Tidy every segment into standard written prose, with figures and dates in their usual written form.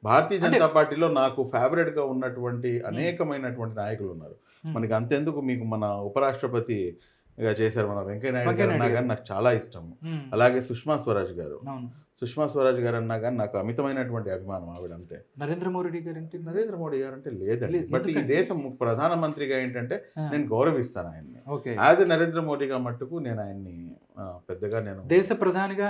భారతీయ అంటే జనతా పార్టీలో నాకు ఫేవరెట్‌గా ఉన్నటువంటి అనేకమైనటువంటి నాయకులు ఉన్నారు. హ్మ్. మనకి అంతెందుకు మీకు మన ఉపరాష్ట్రపతిగా చేశారు మన వెంకయ్య నాయుడు వెంకయ్య గారన్నా నాయుడు గారు. గాని నాకు చాలా ఇష్టము. హ్మ్. అలాగే సుష్మా స్వరాజ్ గారు. అవును. సుష్మా స్వరాజ్ గారన్నా గాని నాకు అమితమైనటువంటి అభిమానం ఆవిడంటే. నరేంద్ర మోడీ గారంటే నరేంద్ర మోడీ గారంటే లేదండి. లేదు. బట్ ఈ ఎందుకండి? దేశం ప్రధానమంత్రిగా ఏంటంటే ఆ! నేను గౌరవిస్తాను ఆయన్ని. ఓకే. యాజ్ ఎ నరేంద్ర మోడీగా మట్టుకు నేను ఆయన్ని పెద్దగా నేను దేశ ప్రధానిగా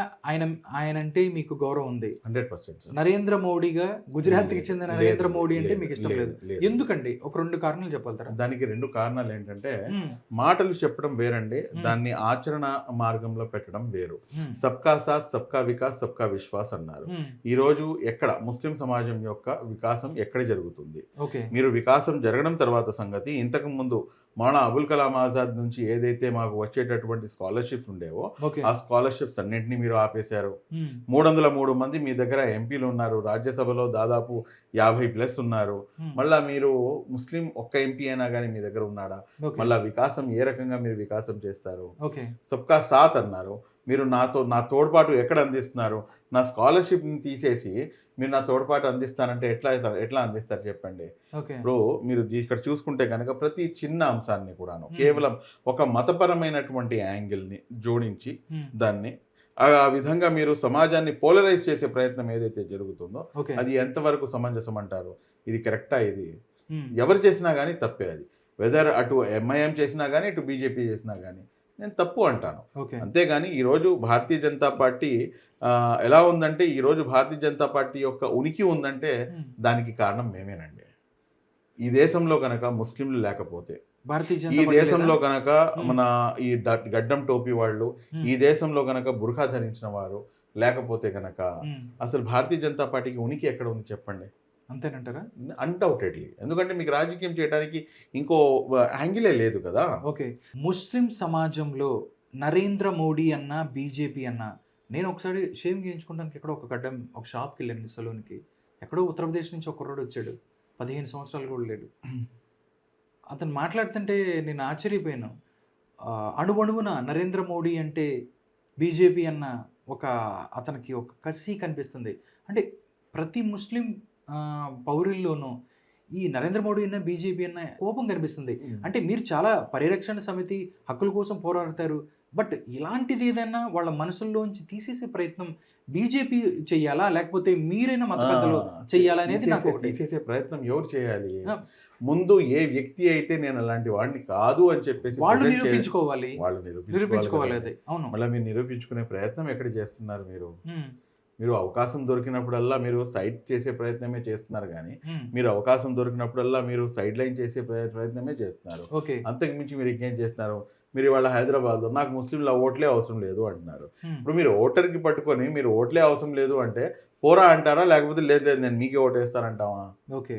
ఆయనంటే మీకు గౌరవం ఉంది. 100% సార్. నరేంద్ర మోడీగా గుజరాత్‌కి లేదు, చెందిన లేదు, నరేంద్ర మోడీ అంటే లేదు, మీకు ఇష్టం లేదు, లేదు. లేదు. ఎందుకండి? ఒక 2 కారణాలు చెప్పగలుగుతారా? దానికి 2 కారణాలు ఏంటంటే హ్మ్. మాటలు చెప్పడం వేరండి. హ్మ్. దాన్ని ఆచరణ మార్గంలో పెట్టడం వేరు. హ్మ్. సబ్కా సాత్, సబ్కా వికాస్, సబ్కా విశ్వాస్ అన్నారు. హ్మ్. ఈరోజు ఎక్కడ ముస్లిం సమాజం యొక్క వికాసం ఎక్కడ జరుగుతుంది? ఓకే. మీరు వికాసం జరగడం తర్వాత సంగతి ఇంతకు ముందు మౌలానా అబుల్ కలాం ఆజాద్ నుంచి ఏదైతే మాకు వచ్చేటటువంటి స్కాలర్‌షిప్స్ ఉండేవో ఓకే. ఆ స్కాలర్‌షిప్స్ అన్నింటినీ మీరు ఆపేశారు. హ్మ్. 303 మంది మీ దగ్గర ఎంపీలు ఉన్నారు. రాజ్యసభలో దాదాపు 50+ ఉన్నారు. హ్మ్. మళ్ళా మీరు ముస్లిం ఒక్క ఎంపీ అయినా గాని మీ దగ్గర ఉన్నాడా? ఓకే. మళ్ళా వికాసం ఏ రకంగా మీరు వికాసం చేస్తారు? ఓకే. సబ్కా సాత్ అన్నారు. మీరు నా తోడ్పాటు ఎక్కడ అందిస్తున్నారు? నా స్కాలర్‌షిప్‌ని తీసేసి మీరు నా తోడ్పాటు అందిస్తానంటే ఎట్లా అందిస్తారు చెప్పండి? ఓకే. ఇప్పుడు మీరు ఇక్కడ చూసుకుంటే గనక ప్రతి చిన్న అంశాన్ని కూడాను హ్మ్. కేవలం ఒక మతపరమైనటువంటి యాంగిల్‌ని జోడించి హ్మ్. దాన్ని ఆ విధంగా మీరు సమాజాన్ని పోలరైజ్ చేసే ప్రయత్నం ఏదైతే జరుగుతుందో ఓకే. అది ఎంతవరకు సమంజసం అంటారు? ఇది కరెక్టా ఇది? హ్మ్. ఎవరు చేసినా గాని తప్పే అది. వెదర్ అటు ఎంఐఎం చేసినా గాని, ఇటు బీజేపీ చేసినా గాని నేను తప్పు అంటాను. ఓకే. అంతేగాని ఈరోజు భారతీయ జనతా పార్టీ ఎలా ఉందంటే ఈరోజు భారతీయ జనతా పార్టీ యొక్క ఉనికి ఉందంటే హ్మ్. దానికి కారణం మేమేనండి. ఈ దేశంలో గనక ముస్లింలు లేకపోతే, భారతీయ ఈ జనతా పార్టీ దేశంలో లేదా? గనక హ్మ్. మన ఈ గడ్డం టోపీ వాళ్ళు, హ్మ్. ఈ దేశంలో గనక బుర్ఖా ధరించిన వారు లేకపోతే గనక హ్మ్. అసలు భారతీయ జనతా పార్టీకి ఉనికి ఎక్కడ ఉంది చెప్పండి? అంతేనంటారా? అన్‌డౌటెడ్‌లీ. ఎందుకంటే మీకు రాజకీయం చేయడానికి ఇంకో యాంగిలే లేదు కదా! ఓకే. ముస్లిం సమాజంలో నరేంద్ర మోడీ అన్నా, బీజేపీ అన్నా నేను ఒకసారి షేవ్ చేయించుకోవడానికి ఎక్కడో ఒక షాప్‌కెళ్ళాను సలూన్‌కి. ఎక్కడో ఉత్తరప్రదేశ్ నుంచి ఒక కుర్రోడు వచ్చాడు. 15 సంవత్సరాలు కూడా లేడు. అతను మాట్లాడుతుంటే నేను ఆశ్చర్యపోయాను. అణువణువున నరేంద్ర మోడీ అంటే బీజేపీ అన్న ఒక అతనికి ఒక కసి కనిపిస్తుంది. అంటే ప్రతి ముస్లిం పౌరుల్లోనూ ఈ నరేంద్ర మోడీ అన్న, బీజేపీ అన్న కోపం కనిపిస్తుంది. అంటే మీరు చాలా పరిరక్షణ సమితి హక్కుల కోసం పోరాడతారు. బట్ ఇలాంటిది ఏదైనా వాళ్ళ మనసుల్లోంచి తీసేసే ప్రయత్నం బీజేపీ చెయ్యాలా? లేకపోతే మీరైనా మత పెద్దలు చెయ్యాలా అనేది నాకు ఒకటి. తీసేసే ప్రయత్నం ఎవరు చేయాలి? ఆ! ముందు ఏ వ్యక్తి అయితే నేను అలాంటి వాడిని కాదు అని చెప్పేసి వాళ్ళు ప్రెజెంట్ నిరూపించుకోవాలి. వాళ్ళు నిరూపించుకోవాలి కదండీ. అది. అవును. మళ్ళా మీరు నిరూపించుకునే ప్రయత్నం ఎక్కడ చేస్తున్నారు మీరు? హ్మ్. మీరు అవకాశం దొరికినప్పుడల్లా మీరు సైడ్ చేసే ప్రయత్నమే చేస్తున్నారు గానీ, హ్మ్. మీరు అవకాశం దొరికినప్పుడల్లా మీరు సైడ్ లైన్ చేసే ప్రయత్నమే చేస్తున్నారు. ఓకే. అంతకు మించి మీరు ఇంకేం చేస్తున్నారు? మీరు ఇవాళ హైదరాబాద్‌లో నాకు ముస్లింల ఓట్లే అవసరం లేదు అంటున్నారు. హ్మ్. ఇప్పుడు మీరు ఓటర్‌కి పట్టుకొని మీరు ఓట్లే అవసరం లేదు అంటే పోరా అంటారా? లేకపోతే లేదు లేదు నేను మీకే ఓటేస్తానంటావా? ఓకే.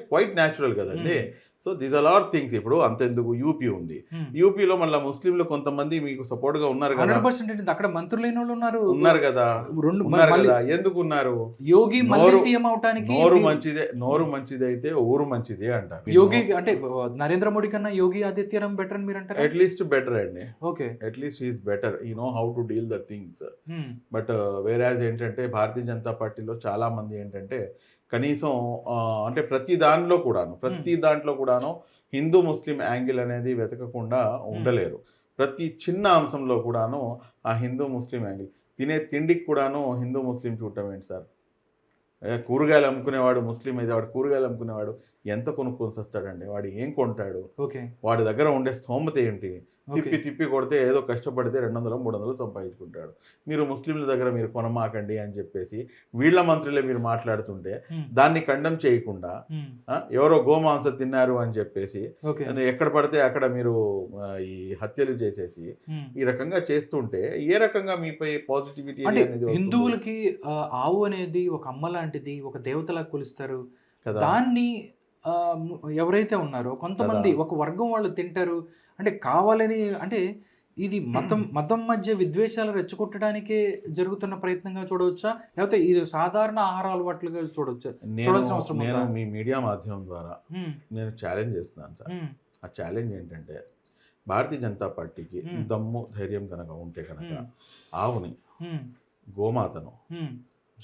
క్వైట్ న్యాచురల్ కదండీ! Hmm. So these are all things. ఇప్పుడు అంతెందుకు యూపీ ఉంది. హ్మ్. యూపీలో మళ్ళా ముస్లింలు కొంతమంది మీకు సపోర్ట్‌గా ఉన్నారు కదా! 100% అండి. అక్కడ మంత్రులైనోళ్ళు ఉన్నారు. ఉన్నారు కదా! ఉన్నారు మళ్ళీ కదా! ఎందుకున్నారు? యోగి మళ్ళీ నోరు సీఎం అవటానికి నోరు మంచిదైతే ఊరు మంచిదే అంటారు. యోగి అంటే నరేంద్ర మోడీ కన్నా యోగి ఆదిత్యనాథ్ బెటర్ అని మీరంటారా? అట్‌లీస్ట్ బెటర్ అండి. Okay. At least he is better. He know how to deal the things. హ్మ్. బట్ వేరాజ్ ఏంటంటే భారతీయ జనతా పార్టీలో చాలా మంది ఏంటంటే కనీసం అంటే ప్రతి దాంట్లో కూడాను హిందూ ముస్లిం యాంగిల్ అనేది వెతకకుండా ఉండలేరు. ప్రతి చిన్న అంశంలో కూడాను ఆ హిందూ ముస్లిం యాంగిల్. తినే తిండికి కూడాను హిందూ ముస్లిం చూడటం ఏంటి సార్? కూరగాయలు అమ్ముకునేవాడు ముస్లిం అయితే వాడు కూరగాయలు అమ్ముకునేవాడు ఎంత కొనుక్కొని వస్తాడండి? వాడు ఏం కొంటాడు? ఓకే. వాడి దగ్గర ఉండే స్థోమత ఏంటి? ఓకే. తిప్పి కొడితే ఏదో కష్టపడితే 200, 300 సంపాదించుకుంటాడు. మీరు ముస్లింల దగ్గర మీరు కొనమాకండి అని చెప్పేసి వీళ్ళ మంత్రులే మీరు మాట్లాడుతుంటే హ్మ్. దాన్ని ఖండం చేయకుండా హ్మ్. ఎవరో గోమాంసం తిన్నారు అని చెప్పేసి ఓకే. ఎక్కడ పడితే అక్కడ మీరు ఈ హత్యలు చేసేసి హ్మ్. ఈ రకంగా చేస్తుంటే ఏ రకంగా మీపై పాజిటివిటీ అంటే అనేది వస్తుంది హిందువులకి ఆవు అనేది ఒక అమ్మ లాంటిది, ఒక దేవతలా కొలుస్తారు. కదా? దాన్ని ఎవరైతే ఉన్నారో కొంతమంది కదా! ఒక వర్గం వాళ్ళు తింటారు. అంటే కావాలని అంటే ఇది మతం మధ్య విద్వేషాలు రెచ్చగొట్టడానికే జరుగుతున్న ప్రయత్నంగా చూడవచ్చా? లేకపోతే ఇది సాధారణ ఆహార అలవాట్లుగా చూడవచ్చా? చూడాల్సిన అవసరం నేను ఉందా? మీ మీడియా మాధ్యమం ద్వారా హ్మ్. నేను ఛాలెంజ్ చేస్తున్నాను సార్. హ్మ్. ఆ ఛాలెంజ్ ఏంటంటే భారతీయ జనతా పార్టీకి హ్మ్. దమ్ము ధైర్యం కనుక ఉంటే కనుక హ్మ్. ఆవుని హ్మ్. గోమాతను హ్మ్.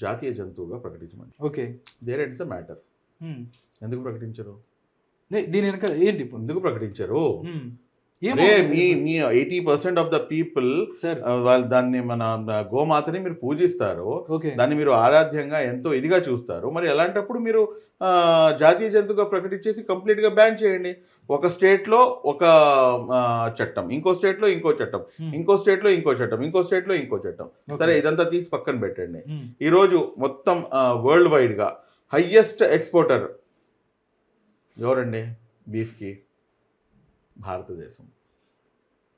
జాతీయ జంతువుగా ప్రకటించమని. Okay. There ends the matter. ఎందుకు ప్రకటించరు? దీని వెనక ఏంటి ఇప్పుడు? ఎందుకు ప్రకటించరు? ఏమో అరే మీ 80% ఆఫ్ ద పీపుల్ సార్. వాళ్ళు దాన్ని మన గోమాతని మీరు పూజిస్తారు, ఓకే. దాన్ని మీరు ఆరాధ్యంగా ఎంతో ఇదిగా చూస్తారు. మరి అలాంటప్పుడు మీరు జాతీయ జంతువుగా ప్రకటించేసి కంప్లీట్గా బ్యాన్ చేయండి. ఒక స్టేట్లో ఒక చట్టం, ఇంకో స్టేట్లో ఇంకో చట్టం, ఇంకో స్టేట్లో ఇంకో చట్టం, ఇంకో స్టేట్లో ఇంకో చట్టం. సరే, ఇదంతా తీసి పక్కన పెట్టండి. ఈరోజు మొత్తం వరల్డ్ వైడ్గా హయ్యెస్ట్ ఎక్స్పోర్టర్ ఎవరండి బీఫ్కి? భారతదేశం.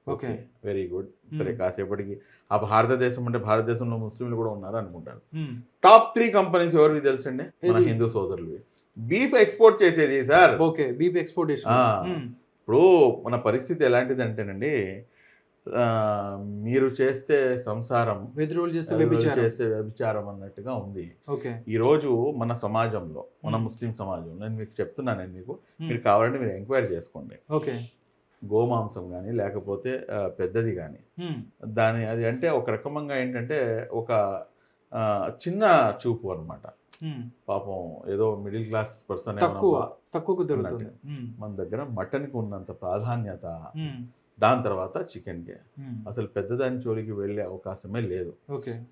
Okay, very good. సరే, కాసేపటికి ఆ భారతదేశం అంటే భారతదేశంలో ముస్లింలు కూడా ఉన్నారు అనుకుంటారు. Hmm. టాప్ 3 కంపెనీస్ ఎవరికి తెలుసండి? మన హిందూ సోదరులు. బీఫ్ ఎక్స్పోర్ట్ చేసేది సార్. Okay, beef exportation. ఇప్పుడు మన పరిస్థితి ఎలాంటిది అంటేనండి, మీరు చేస్తే సంసారం, చేస్తే వ్యభిచారం అన్నట్టుగా ఉంది. ఈ రోజు మన సమాజంలో, మన ముస్లిం సమాజంలో, నేను మీకు చెప్తున్నాను, మీకు మీరు కావాలంటే మీరు ఎంక్వైరీ చేసుకోండి. గోమాంసం కానీ లేకపోతే పెద్దది కానీ దాని అది అంటే ఒక రకంగా ఏంటంటే ఒక చిన్న చూపు అన్నమాట. పాపం ఏదో మిడిల్ క్లాస్ పర్సన్ మన దగ్గర మటన్కి ఉన్నంత ప్రాధాన్యత దాని తర్వాత చికెన్కి అసలు పెద్దదాని జోలికి వెళ్ళే అవకాశమే లేదు.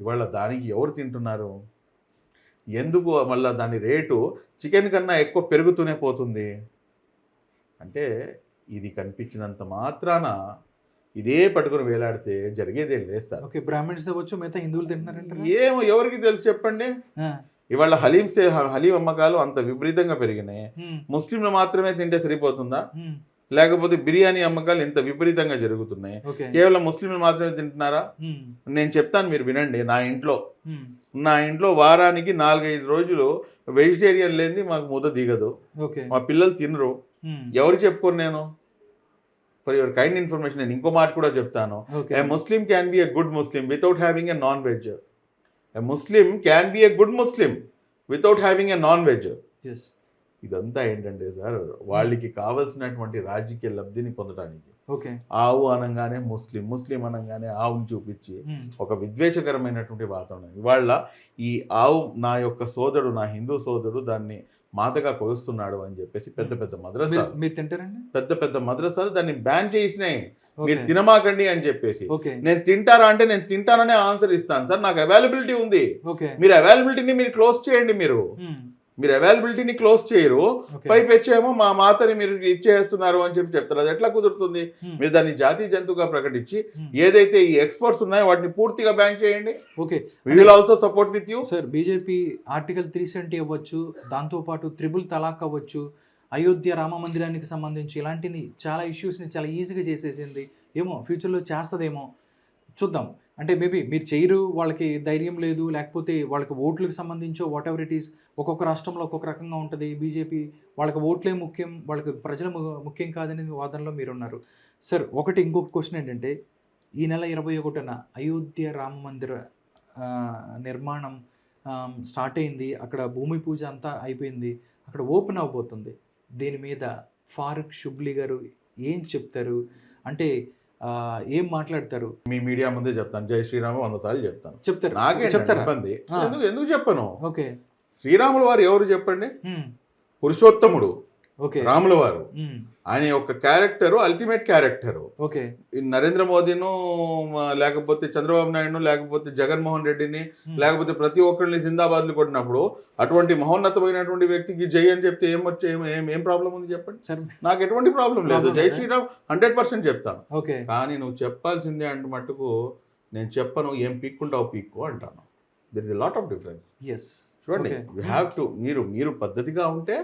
ఇవాళ దానికి ఎవరు తింటున్నారు? ఎందుకు మళ్ళీ దాని రేటు చికెన్ కన్నా ఎక్కువ పెరుగుతూనే పోతుంది అంటే, ఇది కనిపించినంత మాత్రాన ఇదే పట్టుకుని వేలాడితే జరిగేదేం లేదు సార్. బ్రాహ్మణ్స్ అవ్వచ్చు, మిగతా హిందువులు తింటున్నారంటే ఏమో ఎవరికి తెలుసు చెప్పండి. ఇవాళ హలీం అమ్మకాలు అంత విపరీతంగా పెరిగినాయి. ముస్లింలు మాత్రమే తింటే సరిపోతుందా? లేకపోతే బిర్యానీ అమ్మకాలు ఇంత విపరీతంగా జరుగుతున్నాయి. కేవలం ముస్లింలు మాత్రమే తింటున్నారా? నేను చెప్తాను, మీరు వినండి. నా ఇంట్లో వారానికి 4-5 రోజులు వెజిటేరియన్ లేనిది మాకు ముద్ద దిగదు. మా పిల్లలు తినరు. ఎవరికి చెప్పుకోను నేను? ఫర్ యువర్ కైండ్ ఇన్ఫర్మేషన్ నేను ఇంకో మాట కూడా చెప్తాను. A Muslim can be a good Muslim without having a non veg. A Muslim can be a good Muslim without having a non veg. ఇదంతా ఏంటంటే సార్, వాళ్ళకి కావలసినటువంటి రాజకీయ లబ్ధిని పొందడానికి ఆవు అనగానే ముస్లిం, ముస్లిం అనగానే ఆవుని చూపించి ఒక విద్వేషకరమైనటువంటి వాతావరణం. ఇవాళ ఈ ఆవు నా యొక్క సోదరుడు, నా హిందూ సోదరుడు దాన్ని మాతగా కొలుస్తున్నాడు అని చెప్పేసి పెద్ద పెద్ద మద్రసాలు దాన్ని బ్యాన్ చేసినాయి. మీరు తినమాకండి అని చెప్పేసి. నేను తింటారా అంటే నేను తింటాననే ఆన్సర్ ఇస్తాను సార్. నాకు అవైలబిలిటీ ఉంది. మీరు అవైలబిలిటీని మీరు క్లోజ్ చేయండి. మీరు అవైలబిలిటీని క్లోజ్ చేయరు, పైపెచ్చేమో మా మాతని మీరు ఇచ్చేస్తున్నారు అని చెప్తారు. అది ఎట్లా కుదురుతుంది? మీరు దాన్ని జాతీయ జంతువుగా ప్రకటించి ఏదైతే ఈ ఎక్స్పోర్ట్స్ ఉన్నాయో వాటిని పూర్తిగా బ్యాన్ చేయండి. We will also support with you. Sir, BJP article 370 అవ్వచ్చు, దాంతోపాటు త్రిబుల్ తలాక్ అవ్వచ్చు, అయోధ్య రామ మందిరానికి సంబంధించి ఇలాంటివి చాలా ఇష్యూస్ని చాలా ఈజీగా చేసేసింది. ఏమో ఫ్యూచర్లో చేస్తుందేమో చూద్దాం. అంటే మేబీ మీరు చేయరు, వాళ్ళకి ధైర్యం లేదు, లేకపోతే వాళ్ళకి ఓట్లకు సంబంధించో వాట్ ఎవర్ ఇట్ ఈస్, ఒక్కొక్క రాష్ట్రంలో ఒక్కొక్క రకంగా ఉంటుంది. బీజేపీ వాళ్ళకి ఓట్లే ముఖ్యం, వాళ్ళకి ప్రజలు ముఖ్యం కాదనే వాదనలో మీరున్నారు. సార్, ఇంకొక క్వశ్చన్ ఏంటంటే, ఈ నెల 21న అయోధ్య రామ మందిర నిర్మాణం స్టార్ట్ అయింది. అక్కడ భూమి పూజ అంతా అయిపోయింది, అక్కడ ఓపెన్ అవబోతుంది. దీని మీద ఫారూక్ షుబ్లీ గారు ఏం చెప్తారు? అంటే ఏం మాట్లాడతారు? మీ మీడియా ముందే చెప్తాను, జై శ్రీరామ్ 100 సార్లు చెప్తారు. నాకే ఇబ్బంది ఎందుకు చెప్పను? శ్రీరాముల వారు ఎవరు చెప్పండి? పురుషోత్తముడు రాముల వారు. ఆయన యొక్క క్యారెక్టర్ అల్టిమేట్ క్యారెక్టర్. నరేంద్ర మోదీను లేకపోతే చంద్రబాబు నాయుడును లేకపోతే జగన్మోహన్ రెడ్డిని లేకపోతే ప్రతి ఒక్కరిని జిందాబాద్లు కొట్టినప్పుడు అటువంటి మహోన్నతమైనటువంటి వ్యక్తికి జై అని చెప్తే ఏం ప్రాబ్లం ఉంది చెప్పండి? నాకు ఎటువంటి ప్రాబ్లం లేదు. జై శ్రీరామ్ 100% చెప్తాను. కానీ నువ్వు చెప్పాల్సిందే అంటే మట్టుకు నేను చెప్పను. ఏం పీక్కుంటావు పీక్కు అంటాను. There is a lot of difference. చూడండి, యూ హ్యావ్ టు మీరు పద్ధతిగా ఉంటే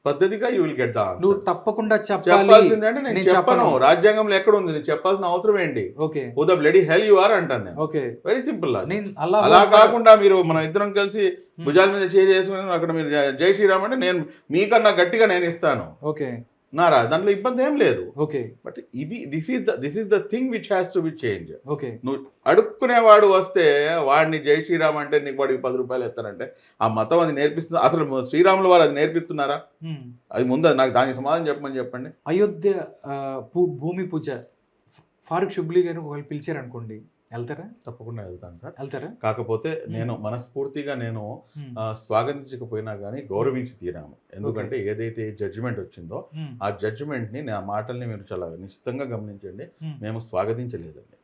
పద్ధతిగా you will get the answer. నువ్వు తప్పకుండా చెప్పాల్సిందే అంటే నేను చెప్పను. రాజ్యాంగంలో ఎక్కడ ఉంది? నేను చెప్పాల్సిన అవసరం ఏంటి? Who the bloody hell you are అంటాను నేను. Very simple. అలా కాకుండా మీరు మనం ఇద్దరం కలిసి భుజాల మీద చేసుకుని అక్కడ మీరు జై శ్రీరామ్ అంటే నేను మీకన్నా గట్టిగా నేను ఇస్తాను. నారా, దాంట్లో ఇబ్బంది ఏం లేదు. But this is the thing which has to be change. నువ్వు అడుక్కునేవాడు వస్తే వాడిని జై శ్రీరామ్ అంటే నీకు వాడికి 10 రూపాయలు ఇస్తానంటే ఆ మతం అది నేర్పిస్తుంది? అసలు శ్రీరాముల వారు అది నేర్పిస్తున్నారా? అది ముందు నాకు దానికి సమాధానం చెప్పండి. అయోధ్య భూమి పూజ ఫారూక్ షుబ్లీ గారు ఒకవేళ పిలిచారనుకోండి, వెళ్తారా? తప్పకుండా వెళ్తాను సార్. వెళ్తారా? కాకపోతే నేను మనస్ఫూర్తిగా నేను స్వాగతించకపోయినా కానీ గౌరవించి తీరాము. ఎందుకంటే ఏదైతే జడ్జిమెంట్ వచ్చిందో ఆ జడ్జిమెంట్ని, నా మాటల్ని మీరు చాలా నిశ్చితంగా గమనించండి, మేము స్వాగతించలేదండి.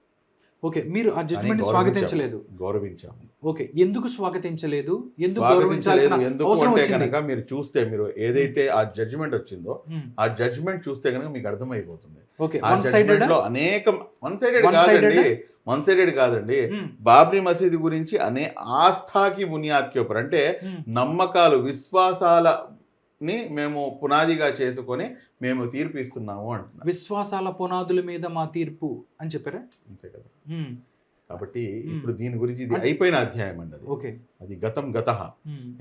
ఓకే, మీరు ఆ జడ్జిమెంట్ స్వాగతించలేదు. గౌరవించాము. ఓకే, ఎందుకు స్వాగతించలేదు? ఎందుకు స్వాగతించలేదు? గౌరవించాల్సిన ఎందుకు అవసరం అంటే వచ్చింది? కనుక మీరు చూస్తే, మీరు ఏదైతే ఆ జడ్జిమెంట్ వచ్చిందో ఆ జడ్జిమెంట్ చూస్తే కనుక మీకు అర్థమైపోతుంది. ఓకే, ఆ జడ్జిమెంట్ లో అనేక వన్ సైడెడ్ కాదండి. బాబ్రీ మసీదు గురించి ఆస్థాకి బునియాద్ కే ఊపర్, అంటే నమ్మకాలు, విశ్వాసాలని మేము పునాదిగా చేసుకొని మేము తీర్పు ఇస్తున్నాము అంటున్నాం. విశ్వాసాల పునాదుల మీద మా తీర్పు అని చెప్పారా? అంతే కదా. కాబట్టి ఇప్పుడు దీని గురించి ఇది అయిపోయిన అధ్యాయం అండి. ఓకే, అది గతం గతః.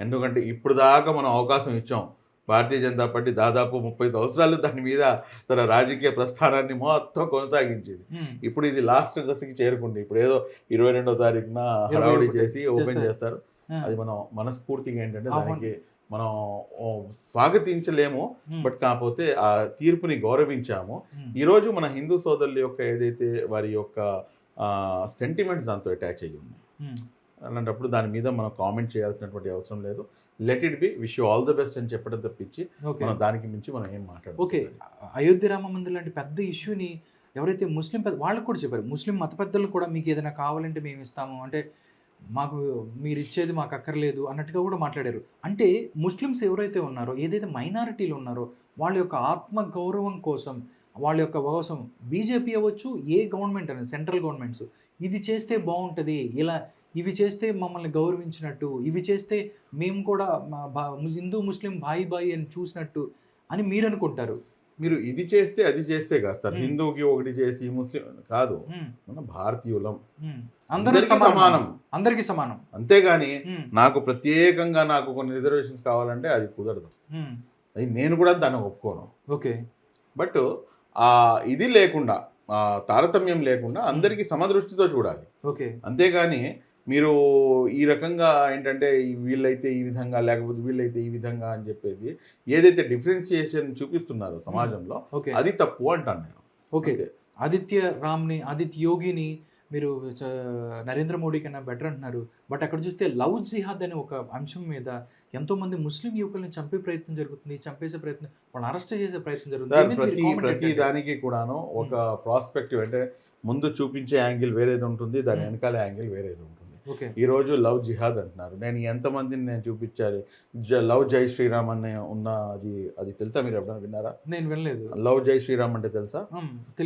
ఎందుకంటే ఇప్పుడు దాకా మనం అవకాశం ఇచ్చాం. భారతీయ జనతా పార్టీ దాదాపు 30 సంవత్సరాలు దాని మీద తన రాజకీయ ప్రస్థానాన్ని మొత్తం కొనసాగించింది. ఇప్పుడు ఇది లాస్ట్ దశకి చేరుకుంది. ఇప్పుడు ఏదో 22వ తారీఖున హడావుడి చేసి ఓపెన్ చేస్తారు. అది మనం మనస్ఫూర్తిగా ఏంటంటే దానికి మనం స్వాగతించలేము, బట్ కాకపోతే ఆ తీర్పుని గౌరవించాము. ఈరోజు మన హిందూ సోదరుల యొక్క ఏదైతే వారి యొక్క సెంటిమెంట్స్ దాంతో అటాచ్ అయ్యి ఉన్నాయి. అలాంటప్పుడు దాని మీద మనం కామెంట్ చేయాల్సినటువంటి అవసరం లేదు. Let it be, wish you all the best అని చెప్పడం తప్పించి మనం దానికి మించి మనం ఏం మాట్లాడాలి. ఓకే, అయోధ్య రామ మందిర్ లాంటి పెద్ద ఇష్యూని ఎవరైతే ముస్లిం వాళ్ళకు కూడా చెప్పారు, ముస్లిం మత పెద్దలు కూడా మీకు ఏదైనా కావాలంటే మేము ఇస్తాము, అంటే మాకు మీరు ఇచ్చేది మాకు అక్కర్లేదు అన్నట్టుగా కూడా మాట్లాడారు. అంటే ముస్లిమ్స్ ఎవరైతే ఉన్నారో, ఏదైతే మైనారిటీలు ఉన్నారో వాళ్ళ యొక్క ఆత్మ గౌరవం కోసం, వాళ్ళ యొక్క కోసం బీజేపీ అవ్వచ్చు, ఏ గవర్నమెంట్ అనేది, సెంట్రల్ గవర్నమెంట్స్ ఇది చేస్తే బాగుంటుంది, ఇలా ఇవి చేస్తే మమ్మల్ని గౌరవించినట్టు, ఇవి చేస్తే మేము కూడా హిందూ ముస్లిం బాయి అని చూసినట్టు అని మీరు అనుకుంటారు. మీరు ఇది చేస్తే అది చేస్తే కాదు సార్, హిందూకి ఒకటి చేసి ముస్లిం కాదు, మన భారతీయులం, అందరికీ సమానం. అంతేగాని నాకు ప్రత్యేకంగా నాకు కొన్ని రిజర్వేషన్స్ కావాలంటే అది కుదరదు. అది నేను కూడా దాన్ని ఒప్పుకోను. ఓకే, బట్ ఇది లేకుండా, తారతమ్యం లేకుండా అందరికీ సమదృష్టితో చూడాలి. ఓకే, అంతేగాని మీరు ఈ రకంగా ఏంటంటే వీళ్ళైతే ఈ విధంగా, లేకపోతే వీళ్ళైతే ఈ విధంగా అని చెప్పేసి ఏదైతే డిఫరెన్షియేషన్ చూపిస్తున్నారో సమాజంలో, అది తప్పు అంటాను నేను. ఓకే, ఆదిత్య యోగిని మీరు నరేంద్ర మోడీ కన్నా బెటర్ అంటున్నారు, బట్ అక్కడ చూస్తే లవ్ జిహాద్ అనే ఒక అంశం మీద ఎంతోమంది ముస్లిం యువకుల్ని చంపే ప్రయత్నం జరుగుతుంది, చంపేసే ప్రయత్నం, వాళ్ళని అరెస్ట్ చేసే ప్రయత్నం జరుగుతుంది. ప్రతి దానికి కూడాను ఒక ప్రాస్పెక్టివ్, అంటే ముందు చూపించే యాంగిల్ వేరేది ఉంటుంది, దాని వెనకాల యాంగిల్ వేరేది ఉంటుంది. ఈ రోజు లవ్ జిహాద్ అంటున్నారు, నేను ఎంతమందిని నేను చూపించాలి. లవ్ జై శ్రీరామ్ అనే ఉన్న అది తెలుసా? మీరు ఎప్పుడైనా విన్నారా? నేను వినలేదు. లవ్ జై శ్రీరామ్ అంటే తెలుసా?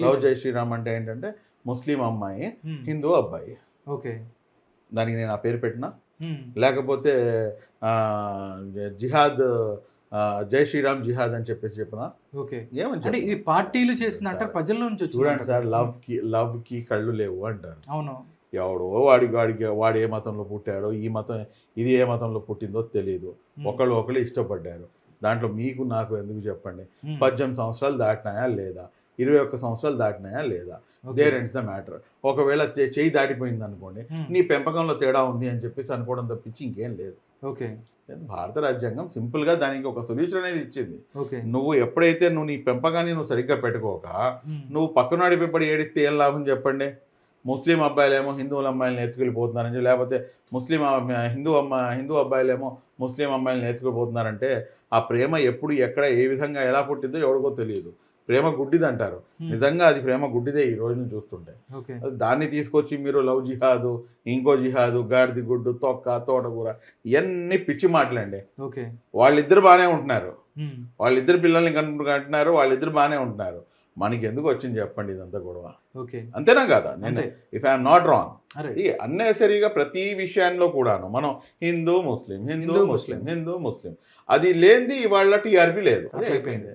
లవ్ జై శ్రీరామ్ అంటే ఏంటంటే ముస్లిం అమ్మాయి, హిందూ అబ్బాయి. ఓకే, దానికి నేను ఆ పేరు పెట్టినా, లేకపోతే జిహాద్, జై శ్రీరామ్ జిహాద్ అని చెప్పేసి చెప్పినా ఏమని పార్టీలు చేసిన ప్రజల నుంచి చూడండి సార్, లవ్ కి కళ్ళు లేవు అంటారు. అవును, ఎవడో వాడు ఏ మతంలో పుట్టాడో, ఈ మతం ఇది ఏ మతంలో పుట్టిందో తెలియదు, ఒకళ్ళు ఇష్టపడ్డారు. దాంట్లో మీకు నాకు ఎందుకు చెప్పండి. 18 సంవత్సరాలు దాటినాయా లేదా, 21 సంవత్సరాలు దాటినాయా లేదా, దేర్ ఎండ్స్ ద మ్యాటర్. ఒకవేళ చెయ్యి దాటిపోయింది అనుకోండి, నీ పెంపకంలో తేడా ఉంది అని చెప్పేసి అనుకోవడం తప్పించి ఇంకేం లేదు. ఓకే, భారత రాజ్యాంగం సింపుల్ గా దానికి ఒక సొల్యూషన్ అనేది ఇచ్చింది. నువ్వు ఎప్పుడైతే నీ పెంపకాన్ని నువ్వు సరిగ్గా పెట్టుకోక నువ్వు పక్కనాడి పెంపడి ఏడిస్తే ఏం లాభం చెప్పండి. ముస్లిం అబ్బాయిలేమో హిందువుల అమ్మాయిలను ఎత్తుకెళ్ళిపోతున్నారని, లేకపోతే హిందూ అబ్బాయిలేమో ముస్లిం అమ్మాయిలను ఎత్తుకెళ్ళిపోతున్నారంటే ఆ ప్రేమ ఎప్పుడు, ఎక్కడ, ఏ విధంగా, ఎలా పుట్టిందో ఎవరికో తెలియదు. ప్రేమ గుడ్డిది అంటారు, నిజంగా అది ప్రేమ గుడ్డిదే ఈ రోజును చూస్తుంటే. దాన్ని తీసుకొచ్చి మీరు లవ్ జిహాదు, ఇంకో జిహాదు, గాడిది గుడ్డు, తొక్క, తోటకూర, ఇవన్నీ పిచ్చి మాటలండి. వాళ్ళిద్దరు బాగానే ఉంటున్నారు, వాళ్ళిద్దరు పిల్లల్ని కంటున్నారు, వాళ్ళిద్దరు బాగానే ఉంటున్నారు. మనకి ఎందుకు వచ్చింది చెప్పండి ఇదంతా గొడవ? అంతేనా కాదా? నేను ఇఫ్ ఐఎమ్ నాట్ రాంగ్, అన్నెసరీగా ప్రతి విషయాల్లో కూడాను మనం హిందూ ముస్లిం అది లేనిది ఇవాళ టీఆర్పీ లేదు, అదే అయిపోయింది.